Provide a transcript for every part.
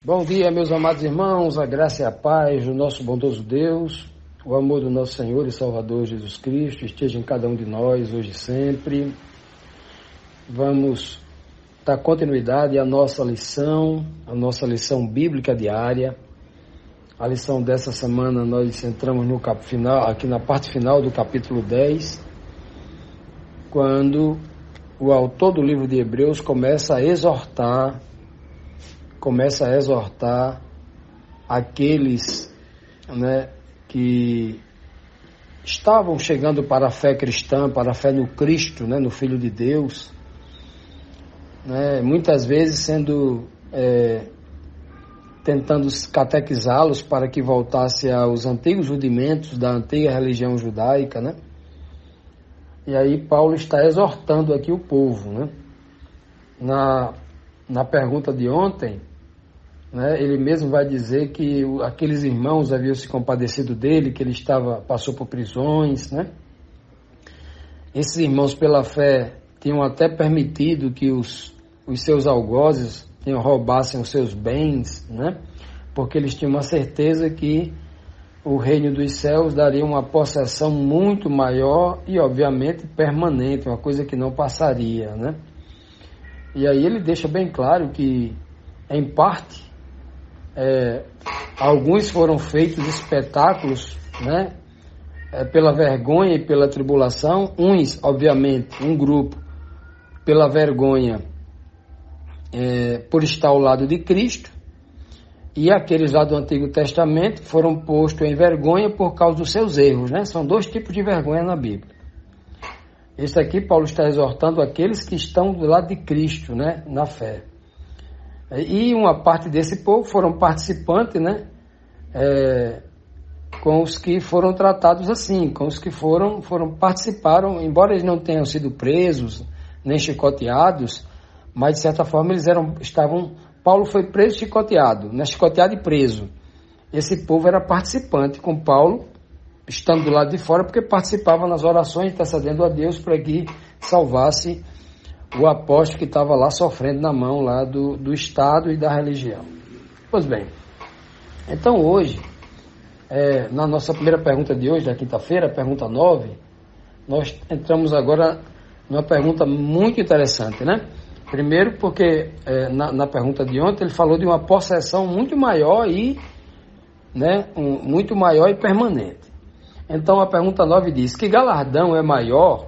Bom dia, meus amados irmãos, a graça e a paz do nosso bondoso Deus, o amor do nosso Senhor e Salvador Jesus Cristo esteja em cada um de nós, hoje e sempre. Vamos dar continuidade à nossa lição bíblica diária. A lição dessa semana nós entramos no final, aqui na parte final do capítulo 10, quando o autor do livro de Hebreus começa a exortar aqueles, que estavam chegando para a fé cristã, para a fé no Cristo, no Filho de Deus, muitas vezes tentando catequizá-los para que voltasse aos antigos rudimentos da antiga religião judaica, E aí Paulo está exortando aqui o povo, Na pergunta de ontem, ele mesmo vai dizer que aqueles irmãos haviam se compadecido dele, que ele passou por prisões, Esses irmãos, pela fé, tinham até permitido que os seus algozes roubassem os seus bens, Porque eles tinham uma certeza que o reino dos céus daria uma possessão muito maior e, obviamente, permanente, uma coisa que não passaria, E aí ele deixa bem claro que, em parte, alguns foram feitos espetáculos, pela vergonha e pela tribulação, uns, obviamente, um grupo, pela vergonha por estar ao lado de Cristo, e aqueles lá do Antigo Testamento foram postos em vergonha por causa dos seus erros, São dois tipos de vergonha na Bíblia. Esse aqui, Paulo está exortando aqueles que estão do lado de Cristo, na fé. E uma parte desse povo foram participantes, com os que foram tratados assim, com os que participaram, embora eles não tenham sido presos, nem chicoteados, mas de certa forma Paulo foi preso e chicoteado, chicoteado e preso. Esse povo era participante com Paulo, estando do lado de fora, porque participava nas orações, intercedendo a Deus para que salvasse o apóstolo que estava lá sofrendo na mão lá do Estado e da religião. Pois bem, então hoje, na nossa primeira pergunta de hoje, da quinta-feira, pergunta 9, nós entramos agora numa pergunta muito interessante, Primeiro porque na pergunta de ontem ele falou de uma possessão muito maior muito maior e permanente. Então a pergunta 9 diz: que galardão é maior,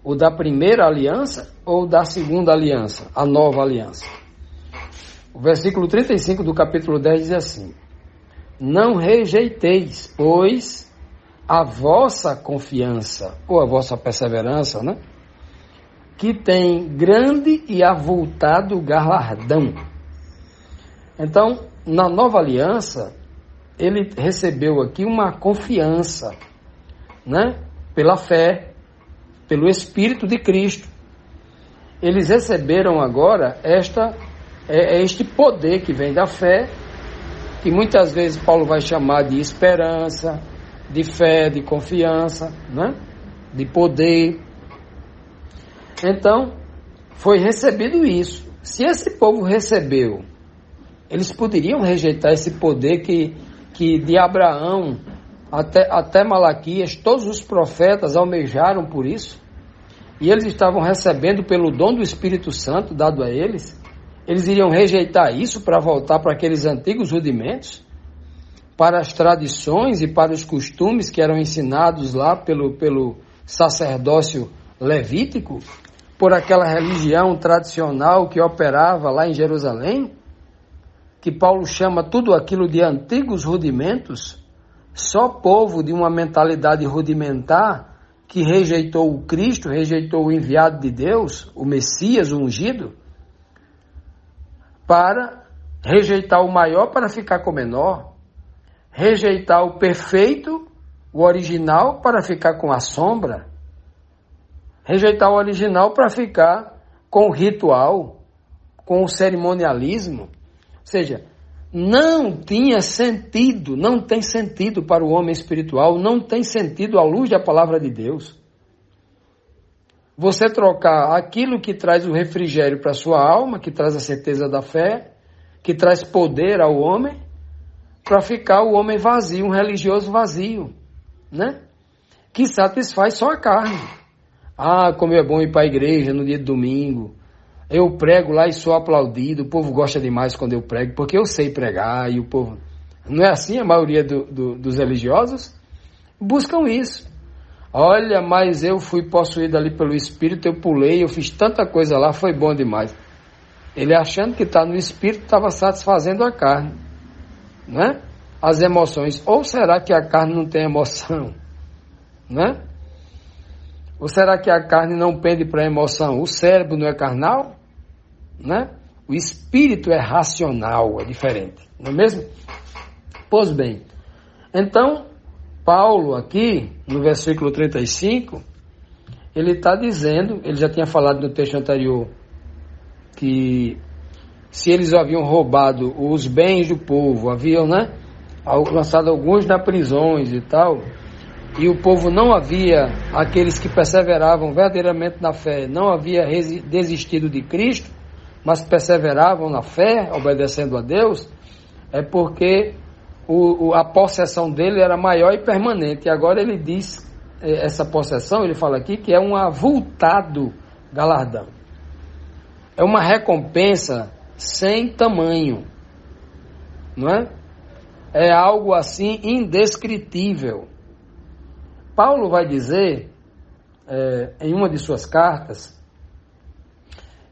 o da primeira aliança ou da segunda aliança, a nova aliança? O versículo 35 do capítulo 10 diz assim: não rejeiteis, pois, a vossa confiança, ou a vossa perseverança, que tem grande e avultado galardão. Então, na nova aliança, ele recebeu aqui uma confiança, pela fé, pelo Espírito de Cristo. Eles receberam agora este poder que vem da fé, que muitas vezes Paulo vai chamar de esperança, de fé, de confiança, de poder. Então, foi recebido isso. Se esse povo recebeu, eles poderiam rejeitar esse poder que de Abraão até Malaquias, todos os profetas almejaram por isso, e eles estavam recebendo pelo dom do Espírito Santo dado a eles. Eles iriam rejeitar isso para voltar para aqueles antigos rudimentos, para as tradições e para os costumes que eram ensinados lá pelo sacerdócio levítico, por aquela religião tradicional que operava lá em Jerusalém, que Paulo chama tudo aquilo de antigos rudimentos. Só povo de uma mentalidade rudimentar que rejeitou o Cristo, rejeitou o enviado de Deus, o Messias, o ungido, para rejeitar o maior para ficar com o menor, rejeitar o perfeito, o original, para ficar com a sombra, rejeitar o original para ficar com o ritual, com o cerimonialismo. Ou seja, não tinha sentido, não tem sentido para o homem espiritual, não tem sentido à luz da palavra de Deus. Você trocar aquilo que traz o refrigério para a sua alma, que traz a certeza da fé, que traz poder ao homem, para ficar o homem vazio, um religioso vazio, né? Que satisfaz só a carne. Ah, como é bom ir para a igreja no dia de domingo. Eu prego lá e sou aplaudido, o povo gosta demais quando eu prego, porque eu sei pregar e o povo... Não é assim a maioria dos religiosos? Buscam isso. Olha, mas eu fui possuído ali pelo Espírito, eu pulei, eu fiz tanta coisa lá, foi bom demais. Ele achando que está no Espírito, estava satisfazendo a carne, né? As emoções. Ou será que a carne não tem emoção? Né? Ou será que a carne não pende para a emoção? O cérebro não é carnal? Né? O espírito é racional, é diferente, não é mesmo? Pois bem, então, Paulo aqui, no versículo 35, ele está dizendo, ele já tinha falado no texto anterior, que se eles haviam roubado os bens do povo, haviam, né, lançado alguns nas prisões e tal, e o povo não havia, aqueles que perseveravam verdadeiramente na fé, não havia desistido de Cristo, mas perseveravam na fé, obedecendo a Deus, é porque a possessão dele era maior e permanente. E agora ele diz, essa possessão, ele fala aqui, que é um avultado galardão. É uma recompensa sem tamanho, não é? É algo assim indescritível. Paulo vai dizer, em uma de suas cartas,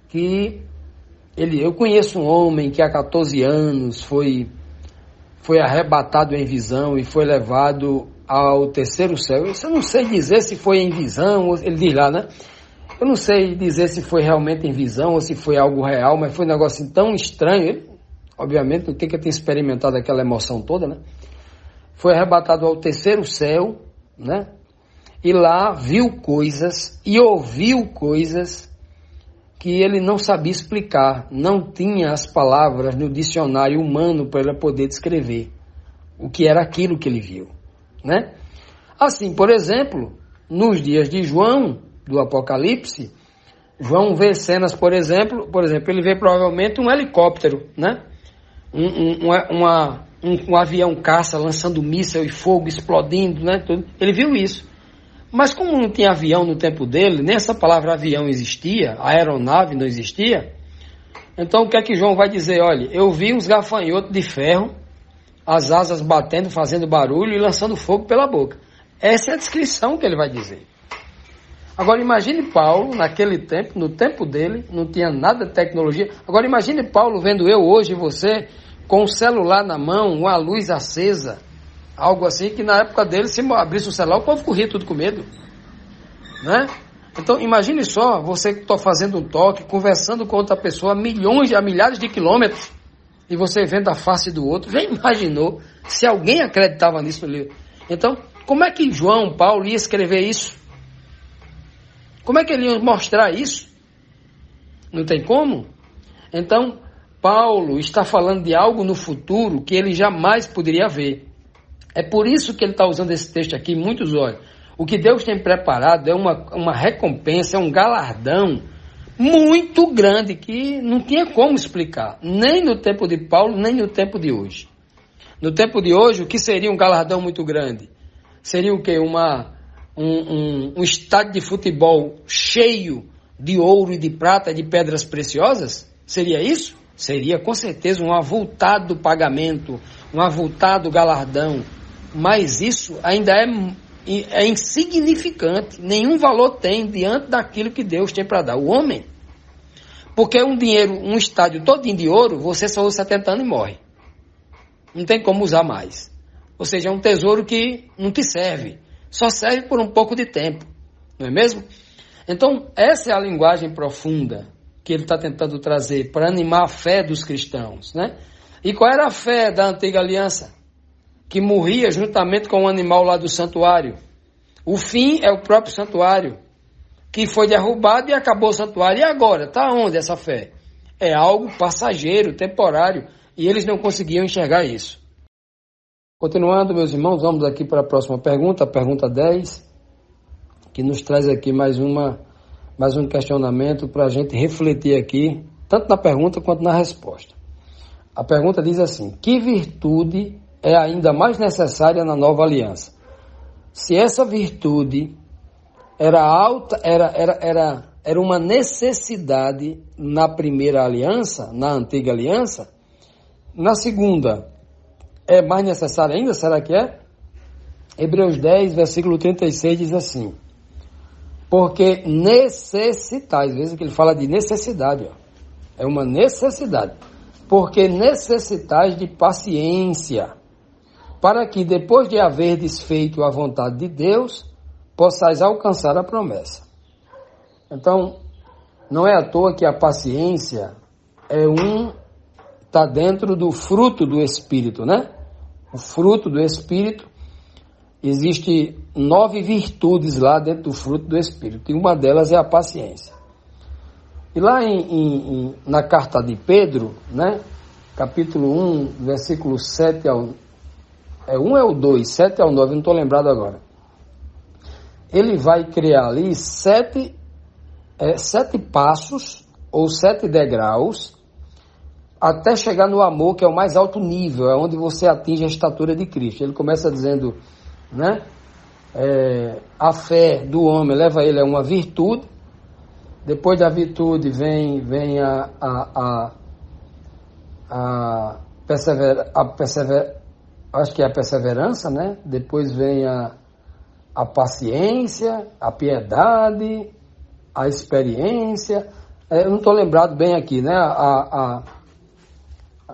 que eu conheço um homem que há 14 anos foi arrebatado em visão e foi levado ao terceiro céu. Eu não sei dizer se foi em visão, ele diz lá, né? Eu não sei dizer se foi realmente em visão ou se foi algo real, mas foi um negócio tão estranho. Ele, obviamente, não tem que ter experimentado aquela emoção toda, né? Foi arrebatado ao terceiro céu, né? E lá viu coisas e ouviu coisas que ele não sabia explicar, não tinha as palavras no dicionário humano para ele poder descrever o que era aquilo que ele viu, né? Assim, por exemplo, nos dias de João, do Apocalipse, João vê cenas, por exemplo, ele vê provavelmente um helicóptero, né? Um avião caça lançando míssil e fogo explodindo, né? Ele viu isso. Mas como não tinha avião no tempo dele, nem essa palavra avião existia, aeronave não existia, então o que é que João vai dizer? Olha, eu vi uns gafanhotos de ferro, as asas batendo, fazendo barulho e lançando fogo pela boca. Essa é a descrição que ele vai dizer. Agora imagine Paulo, naquele tempo, no tempo dele, não tinha nada de tecnologia. Agora imagine Paulo vendo eu hoje e você com o celular na mão, uma luz acesa, algo assim que na época dele, se abrisse o celular, o povo corria tudo com medo, né? Então, imagine só, você que está fazendo um toque, conversando com outra pessoa a milhares de quilômetros, e você vendo a face do outro, já imaginou se alguém acreditava nisso no livro? Então, como é que João, Paulo ia escrever isso? Como é que ele ia mostrar isso? Não tem como? Então, Paulo está falando de algo no futuro que ele jamais poderia ver. É por isso que ele está usando esse texto aqui, muitos olhos. O que Deus tem preparado é uma recompensa, é um galardão muito grande que não tinha como explicar, nem no tempo de Paulo, nem no tempo de hoje. No tempo de hoje, o que seria um galardão muito grande? Seria o quê? Um estádio de futebol cheio de ouro e de prata e de pedras preciosas? Seria isso? Seria com certeza um avultado pagamento, um avultado galardão. Mas isso ainda é insignificante. Nenhum valor tem diante daquilo que Deus tem para dar. O homem, porque um estádio todinho de ouro, você só usa 70 anos e morre. Não tem como usar mais. Ou seja, é um tesouro que não te serve. Só serve por um pouco de tempo. Não é mesmo? Então, essa é a linguagem profunda que ele está tentando trazer para animar a fé dos cristãos, né? E qual era a fé da antiga aliança? Que morria juntamente com o animal lá do santuário. O fim é o próprio santuário, que foi derrubado e acabou o santuário. E agora? Está onde essa fé? É algo passageiro, temporário, e eles não conseguiam enxergar isso. Continuando, meus irmãos, vamos aqui para a próxima pergunta, a pergunta 10, que nos traz aqui mais um questionamento para a gente refletir aqui, tanto na pergunta quanto na resposta. A pergunta diz assim: que virtude é ainda mais necessária na nova aliança? Se essa virtude era uma necessidade na primeira aliança, na antiga aliança, na segunda é mais necessária ainda? Será que é? Hebreus 10, versículo 36 diz assim: porque necessitais, veja que ele fala de necessidade, ó. É uma necessidade, porque necessitais de paciência, para que depois de haver desfeito a vontade de Deus, possais alcançar a promessa. Então, não é à toa que a paciência está dentro do fruto do Espírito, né? O fruto do Espírito, existe 9 virtudes lá dentro do fruto do Espírito, e uma delas é a paciência. E lá na carta de Pedro, né? Capítulo 1, versículo 7 ao... É 1 ou 2, 7 ao 9, não estou lembrado agora. Ele vai criar ali 7 passos, ou 7 degraus, até chegar no amor, que é o mais alto nível, é onde você atinge a estatura de Cristo. Ele começa dizendo, né? A fé do homem leva ele a uma virtude, depois da virtude vem a acho que é a perseverança, né? Depois vem a paciência, a piedade, a experiência, eu não estou lembrado bem aqui, né?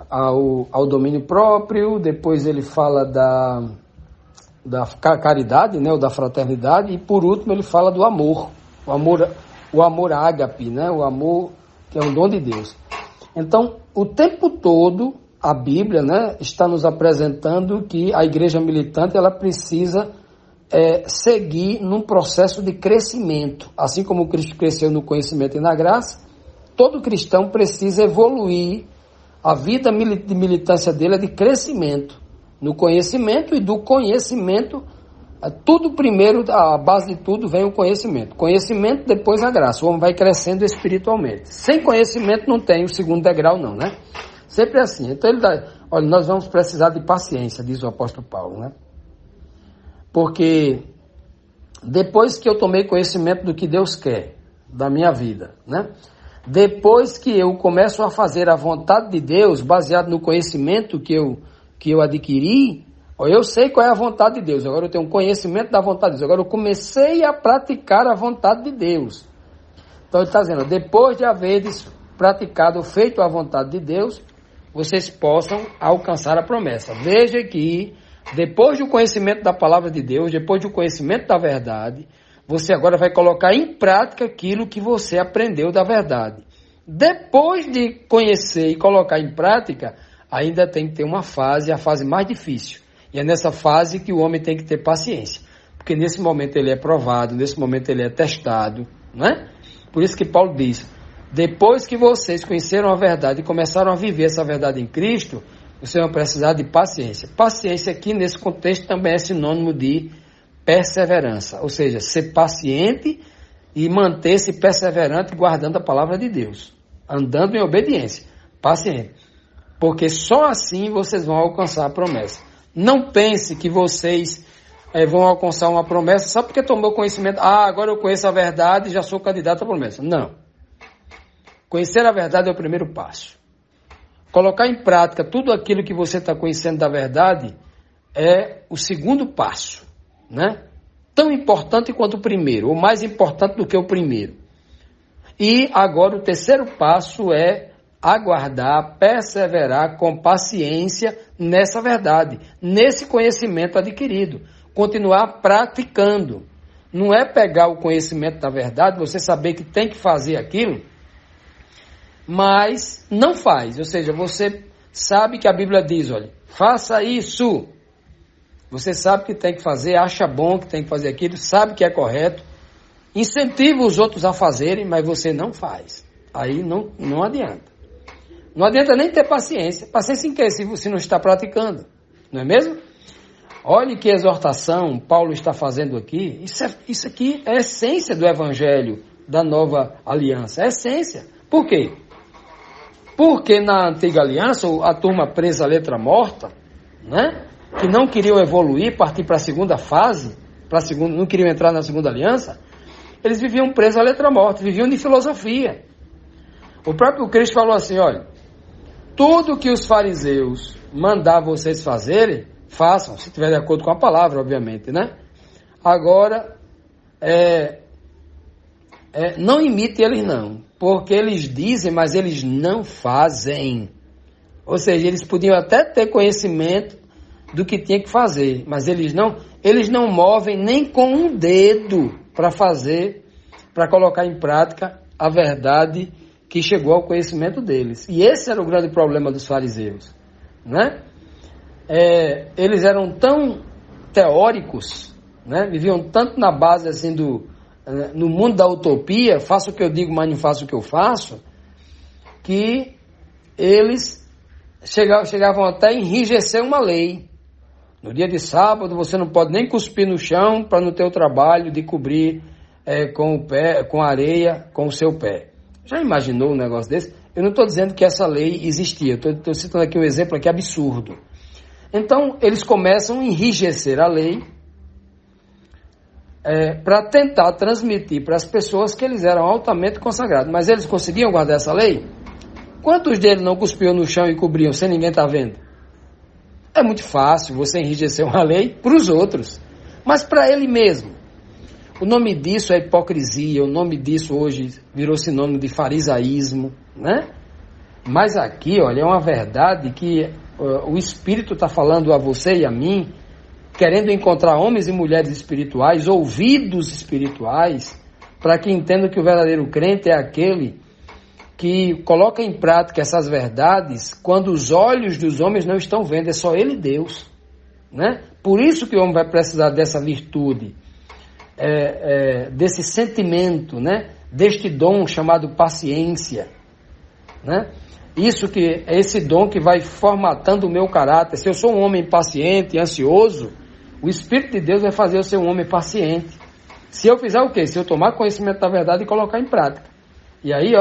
Ao domínio próprio, depois ele fala da caridade, né? Ou da fraternidade, e por último ele fala do amor, o amor ágape, né? O amor que é um dom de Deus. Então, o tempo todo, a Bíblia, né, está nos apresentando que a igreja militante ela precisa seguir num processo de crescimento. Assim como Cristo cresceu no conhecimento e na graça, todo cristão precisa evoluir. A vida de militância dele é de crescimento, no conhecimento, e do conhecimento, tudo primeiro, a base de tudo vem o conhecimento. Conhecimento, depois a graça. O homem vai crescendo espiritualmente. Sem conhecimento não tem o segundo degrau não, né? Sempre assim. Então ele dá, olha, nós vamos precisar de paciência, diz o apóstolo Paulo, né? Porque depois que eu tomei conhecimento do que Deus quer da minha vida, né? Depois que eu começo a fazer a vontade de Deus, baseado no conhecimento que eu adquiri, eu sei qual é a vontade de Deus, agora eu tenho um conhecimento da vontade de Deus, agora eu comecei a praticar a vontade de Deus. Então ele está dizendo, depois de haveres praticado, feito a vontade de Deus, vocês possam alcançar a promessa. Veja que, depois do conhecimento da palavra de Deus, depois do conhecimento da verdade, você agora vai colocar em prática aquilo que você aprendeu da verdade. Depois de conhecer e colocar em prática, ainda tem que ter uma fase, a fase mais difícil. E é nessa fase que o homem tem que ter paciência. Porque nesse momento ele é provado, nesse momento ele é testado, né? Por isso que Paulo diz, depois que vocês conheceram a verdade e começaram a viver essa verdade em Cristo, vocês vão precisar de paciência. Paciência aqui, nesse contexto, também é sinônimo de perseverança. Ou seja, ser paciente e manter-se perseverante guardando a palavra de Deus. Andando em obediência. Paciente. Porque só assim vocês vão alcançar a promessa. Não pense que vocês vão alcançar uma promessa só porque tomou conhecimento. Agora eu conheço a verdade e já sou candidato à promessa. Não. Conhecer a verdade é o primeiro passo. Colocar em prática tudo aquilo que você está conhecendo da verdade é o segundo passo, né? Tão importante quanto o primeiro, ou mais importante do que o primeiro. E agora o terceiro passo é aguardar, perseverar com paciência nessa verdade, nesse conhecimento adquirido. Continuar praticando. Não é pegar o conhecimento da verdade, você saber que tem que fazer aquilo, mas não faz. Ou seja, você sabe que a Bíblia diz, olha, faça isso. Você sabe que tem que fazer, acha bom que tem que fazer aquilo, sabe que é correto, incentiva os outros a fazerem, mas você não faz. Aí não adianta. Não adianta nem ter paciência. Paciência em quê? Se você não está praticando. Não é mesmo? Olhe que exortação Paulo está fazendo aqui. Isso aqui é a essência do Evangelho da Nova Aliança. É a essência. Por quê? Porque na Antiga Aliança, a turma presa à letra morta, né? Que não queriam evoluir, partir para a segunda fase, não queriam entrar na segunda aliança, eles viviam presos à letra morta, viviam de filosofia. O próprio Cristo falou assim, olha, tudo que os fariseus mandar vocês fazerem, façam, se estiver de acordo com a palavra, obviamente, né? Agora, não imite eles não, porque eles dizem, mas eles não fazem. Ou seja, eles podiam até ter conhecimento do que tinha que fazer, mas eles não movem nem com um dedo para fazer, para colocar em prática a verdade que chegou ao conhecimento deles. E esse era o grande problema dos fariseus, né? Eles eram tão teóricos, né? Viviam tanto na base assim no mundo da utopia, faço o que eu digo, mas não faço o que eu faço, que eles chegavam até a enrijecer uma lei. No dia de sábado você não pode nem cuspir no chão para não ter o trabalho de cobrir com o pé, com a areia, com o seu pé. Já imaginou um negócio desse? Eu não estou dizendo que essa lei existia, estou citando aqui um exemplo aqui absurdo. Então eles começam a enrijecer a lei para tentar transmitir para as pessoas que eles eram altamente consagrados. Mas eles conseguiam guardar essa lei? Quantos deles não cuspiam no chão e cobriam sem ninguém estar vendo? É muito fácil você enrijecer uma lei para os outros, mas para ele mesmo. O nome disso é hipocrisia, o nome disso hoje virou sinônimo de farisaísmo, né? Mas aqui, olha, é uma verdade que o Espírito está falando a você e a mim, querendo encontrar homens e mulheres espirituais, ouvidos espirituais, para que entendam que o verdadeiro crente é aquele que coloca em prática essas verdades quando os olhos dos homens não estão vendo, é só Ele e Deus, né? Por isso que o homem vai precisar dessa virtude, desse sentimento, né? Deste dom chamado paciência, né? Esse dom que vai formatando o meu caráter. Se eu sou um homem paciente e ansioso, o Espírito de Deus vai fazer eu ser um homem paciente. Se eu fizer o quê? Se eu tomar conhecimento da verdade e colocar em prática. E aí,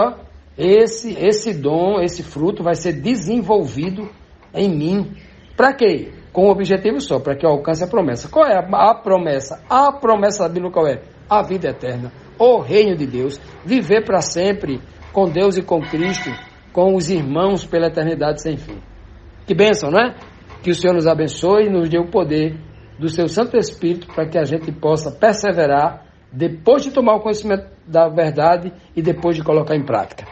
esse dom, esse fruto vai ser desenvolvido em mim. Para quê? Com um objetivo só, para que eu alcance a promessa. Qual é a promessa? A promessa da Bíblia qual é? A vida eterna, o reino de Deus, viver para sempre com Deus e com Cristo, com os irmãos pela eternidade sem fim. Que bênção, não é? Que o Senhor nos abençoe e nos dê o poder do seu Santo Espírito para que a gente possa perseverar depois de tomar o conhecimento da verdade e depois de colocar em prática.